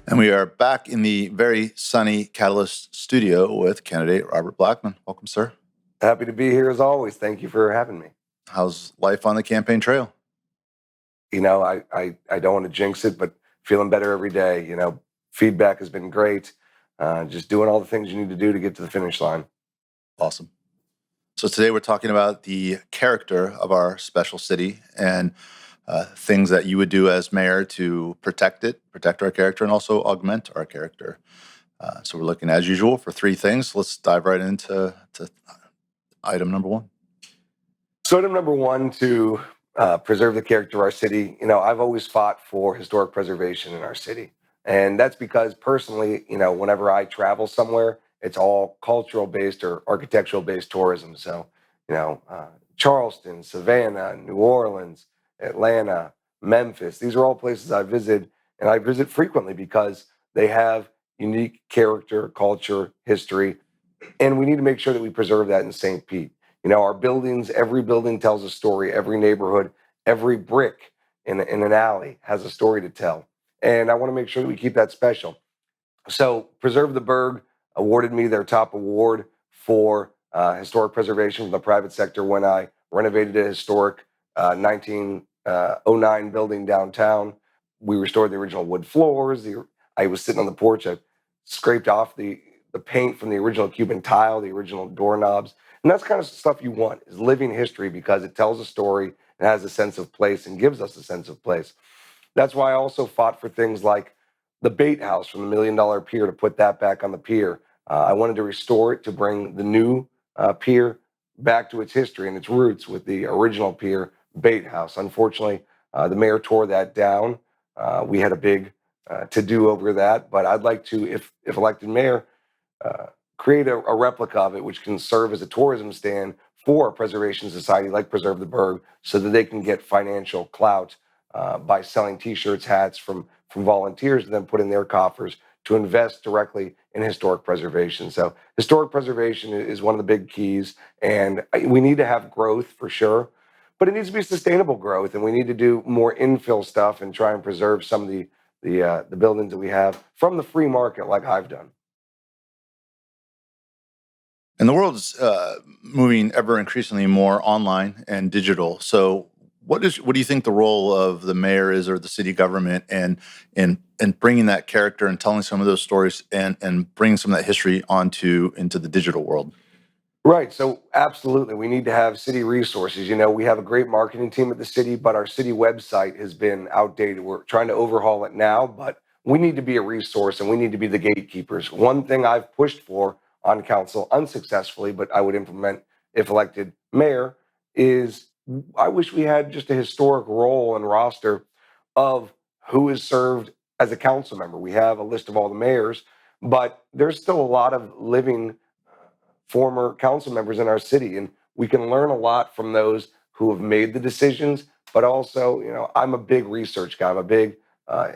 And we are back in the very sunny Catalyst studio with candidate Robert Blackmon. Welcome, sir. Happy to be here as always. Thank you for having me. How's life on the campaign trail? You know, I don't want to jinx it, but feeling better every day. You know, feedback has been great. Just doing all the things you need to do to get to the finish line. Awesome. So today we're talking about the character of our special city and things that you would do as mayor to protect it, protect our character, and also augment our character. So we're looking, as usual, for three things. Let's dive right into item number one. So item number one, to preserve the character of our city. You know, I've always fought for historic preservation in our city. And that's because personally, you know, whenever I travel somewhere, it's all cultural based or architectural based tourism. So, you know, Charleston, Savannah, New Orleans, Atlanta, Memphis, these are all places I visit, and I visit frequently because they have unique character, culture, history, and we need to make sure that we preserve that in St. Pete. You know, our buildings, every building tells a story, every neighborhood, every brick in an alley has a story to tell. And I want to make sure that we keep that special. So, Preserve the Burg awarded me their top award for historic preservation from the private sector when I renovated a historic 1909 building downtown. We restored the original wood floors. I was sitting on the porch. I scraped off the paint from the original Cuban tile, the original doorknobs. And that's kind of stuff you want, is living history, because it tells a story and has a sense of place and gives us a sense of place. That's why I also fought for things like the bait house from the $1 Million Pier, to put that back on the pier. I wanted to restore it to bring the new pier back to its history and its roots with the original pier bait house. Unfortunately, the mayor tore that down. We had a big to do over that, but I'd like to, if elected mayor, uh, create a replica of it, which can serve as a tourism stand for a preservation society like Preserve the Burg, so that they can get financial clout by selling T-shirts, hats from volunteers, and then put in their coffers to invest directly in historic preservation. So historic preservation is one of the big keys, and we need to have growth for sure, but it needs to be sustainable growth, and we need to do more infill stuff and try and preserve some of the buildings that we have from the free market, like I've done. And the world is moving ever increasingly more online and digital. So, what do you think the role of the mayor is, or the city government, and in bringing that character and telling some of those stories and bringing some of that history into the digital world? Right. So absolutely, we need to have city resources. You know, we have a great marketing team at the city, but our city website has been outdated. We're trying to overhaul it now, but we need to be a resource and we need to be the gatekeepers. One thing I've pushed for on council unsuccessfully, but I would implement if elected mayor, is I wish we had just a historic role and roster of who is served as a council member. We have a list of all the mayors, but there's still a lot of living former council members in our city, and we can learn a lot from those who have made the decisions. But also, you know, I'm a big research guy. I'm a big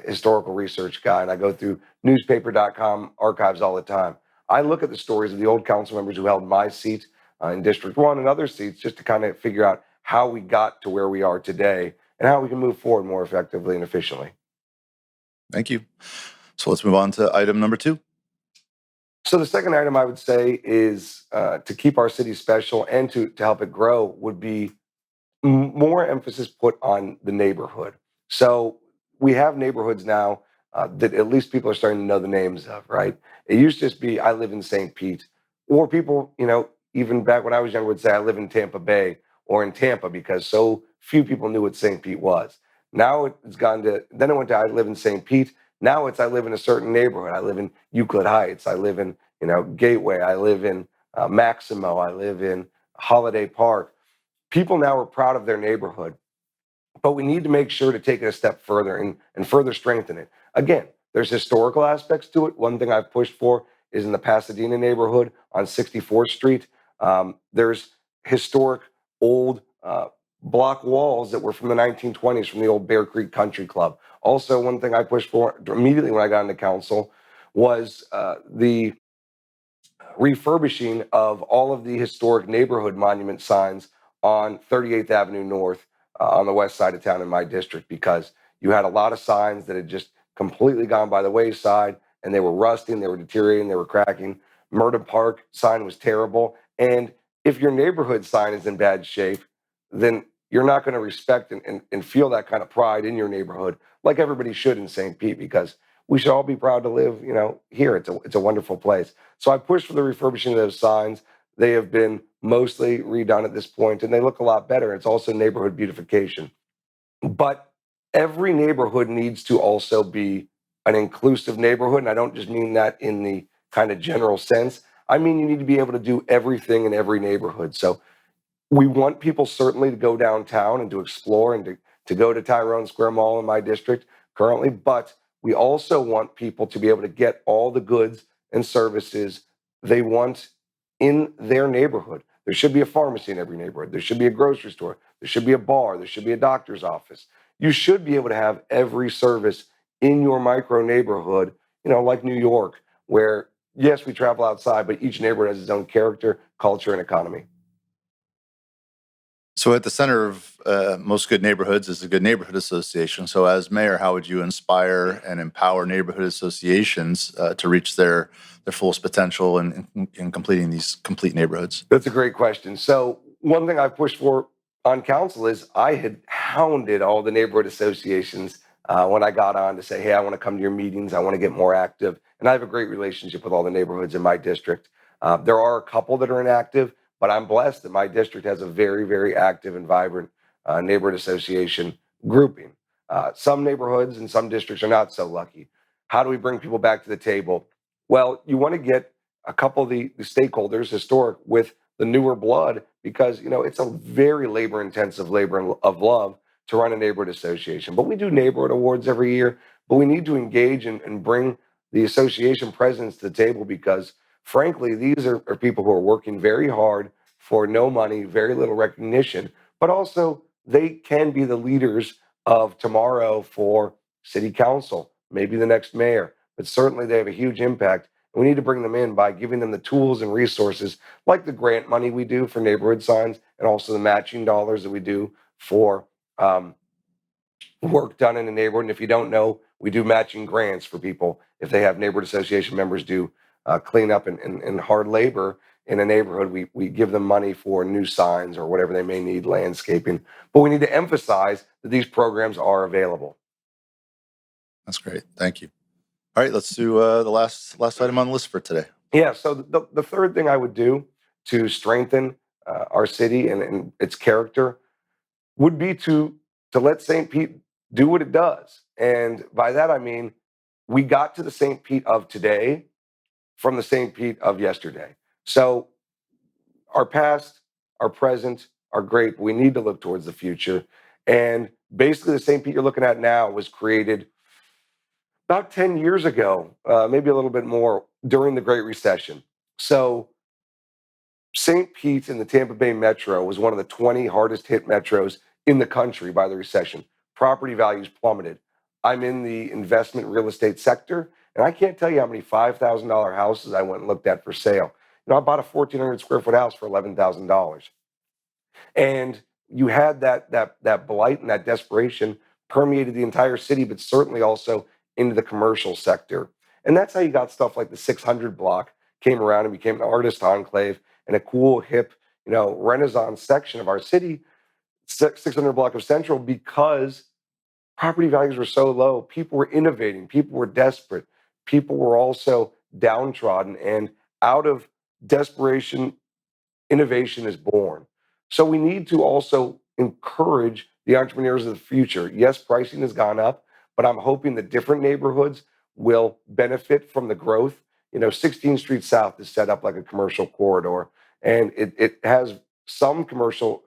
historical research guy, and I go through newspaper.com archives all the time. I look at the stories of the old council members who held my seat in District 1 and other seats, just to kind of figure out how we got to where we are today and how we can move forward more effectively and efficiently. Thank you. So let's move on to item number two. So the second item I would say is to keep our city special and to help it grow would be more emphasis put on the neighborhood. So we have neighborhoods now that at least people are starting to know the names of, right? It used to just be, I live in St. Pete, or people, you know, even back when I was younger would say I live in Tampa Bay or in Tampa, because so few people knew what St. Pete was. Now it's gone to, then it went to I live in St. Pete. Now it's I live in a certain neighborhood. I live in Euclid Heights. I live in, you know, Gateway. I live in Maximo. I live in Holiday Park. People now are proud of their neighborhood, but we need to make sure to take it a step further and further strengthen it. Again, there's historical aspects to it. One thing I've pushed for is in the Pasadena neighborhood on 64th Street. There's historic old block walls that were from the 1920s from the old Bear Creek Country Club. Also, one thing I pushed for immediately when I got into council was the refurbishing of all of the historic neighborhood monument signs on 38th Avenue North on the west side of town in my district, because you had a lot of signs that had just completely gone by the wayside, and they were rusting, they were deteriorating, they were cracking. Murden Park sign was terrible. And if your neighborhood sign is in bad shape, then you're not going to respect and feel that kind of pride in your neighborhood like everybody should in St. Pete, because we should all be proud to live, here. It's a wonderful place. So I pushed for the refurbishing of those signs. They have been mostly redone at this point, and they look a lot better. It's also neighborhood beautification. But every neighborhood needs to also be an inclusive neighborhood. And I don't just mean that in the kind of general sense. I mean, you need to be able to do everything in every neighborhood. So we want people certainly to go downtown and to explore and to go to Tyrone Square Mall in my district currently, but we also want people to be able to get all the goods and services they want in their neighborhood. There should be a pharmacy in every neighborhood. There should be a grocery store. There should be a bar. There should be a doctor's office. You should be able to have every service in your micro neighborhood, like New York, where, yes, we travel outside, but each neighborhood has its own character, culture, and economy. So at the center of most good neighborhoods is a good neighborhood association. So as mayor, how would you inspire and empower neighborhood associations to reach their fullest potential in completing these complete neighborhoods? That's a great question. So one thing I've pushed for on council is I had hounded all the neighborhood associations when I got on to say, hey, I want to come to your meetings. I want to get more active. And I have a great relationship with all the neighborhoods in my district. There are a couple that are inactive, but I'm blessed that my district has a very, very active and vibrant neighborhood association grouping. Some neighborhoods and some districts are not so lucky. How do we bring people back to the table? Well, you want to get a couple of the stakeholders historic with the newer blood, because it's a very labor intensive labor of love to run a neighborhood association. But we do neighborhood awards every year, but we need to engage and bring the association presidents to the table, because frankly these are people who are working very hard for no money, very little recognition, but also they can be the leaders of tomorrow for city council, maybe the next mayor, but certainly they have a huge impact. We need to bring them in by giving them the tools and resources, like the grant money we do for neighborhood signs, and also the matching dollars that we do for work done in the neighborhood. And if you don't know, we do matching grants for people if they have neighborhood association members do cleanup and hard labor in a neighborhood. We give them money for new signs or whatever they may need, landscaping. But we need to emphasize that these programs are available. That's great. Thank you. All right, let's do the last item on the list for today. Yeah. So the third thing I would do to strengthen our city and its character would be to let St. Pete do what it does. And by that I mean we got to the St. Pete of today from the St. Pete of yesterday. So our past, our present are great, but we need to look towards the future. And basically, the St. Pete you're looking at now was created about 10 years ago, maybe a little bit more, during the Great Recession. So St. Pete in the Tampa Bay Metro was one of the 20 hardest hit metros in the country by the recession. Property values plummeted. I'm in the investment real estate sector, and I can't tell you how many $5,000 houses I went and looked at for sale. I bought a 1,400 square foot house for $11,000. And you had that blight and that desperation permeated the entire city, but certainly also into the commercial sector. And that's how you got stuff like the 600 block came around and became an artist enclave and a cool, hip, Renaissance section of our city, 600 block of Central, because property values were so low. People were innovating. People were desperate. People were also downtrodden. And out of desperation, innovation is born. So we need to also encourage the entrepreneurs of the future. Yes, pricing has gone up, but I'm hoping that different neighborhoods will benefit from the growth. 16th Street South is set up like a commercial corridor, and it has some commercial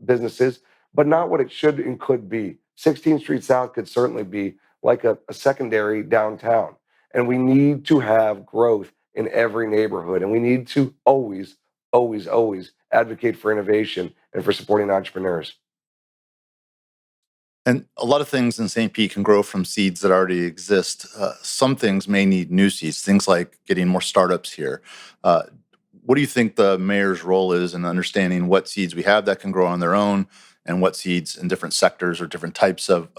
businesses, but not what it should and could be. 16th Street South could certainly be like a secondary downtown. And we need to have growth in every neighborhood. And we need to always, always, always advocate for innovation and for supporting entrepreneurs. And a lot of things in St. Pete can grow from seeds that already exist. Some things may need new seeds, things like getting more startups here. Uh, what do you think the mayor's role is in understanding what seeds we have that can grow on their own, and what seeds in different sectors or different types of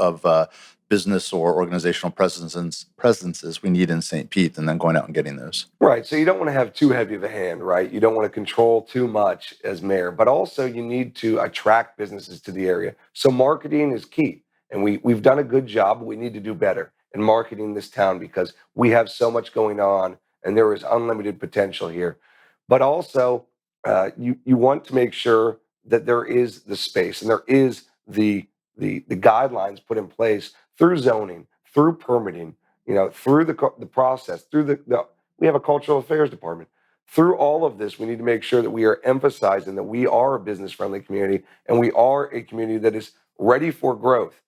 business or organizational presences we need in St. Pete, and then going out and getting those. Right. So you don't want to have too heavy of a hand, right? You don't want to control too much as mayor, but also you need to attract businesses to the area. So marketing is key. And we've done a good job, but we need to do better in marketing this town because we have so much going on and there is unlimited potential here. But also, you want to make sure that there is the space and there is the guidelines put in place through zoning, through permitting, through the process, through the we have a cultural affairs department. Through all of this, we need to make sure that we are emphasizing that we are a business friendly community and we are a community that is ready for growth.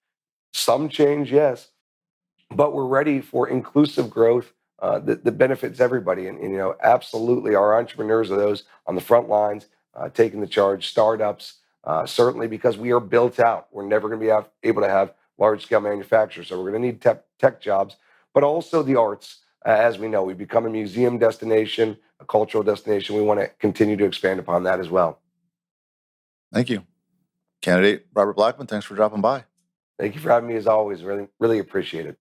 Some change, yes, but we're ready for inclusive growth that benefits everybody. And, absolutely, our entrepreneurs are those on the front lines taking the charge. Startups, certainly, because we are built out. We're never going to be able to have large scale manufacturers, so we're going to need tech jobs, but also the arts. As we know, we've become a museum destination, a cultural destination. We want to continue to expand upon that as well. Thank you. Candidate Robert Blackmon, thanks for dropping by. Thank you for having me as always. Really, really appreciate it.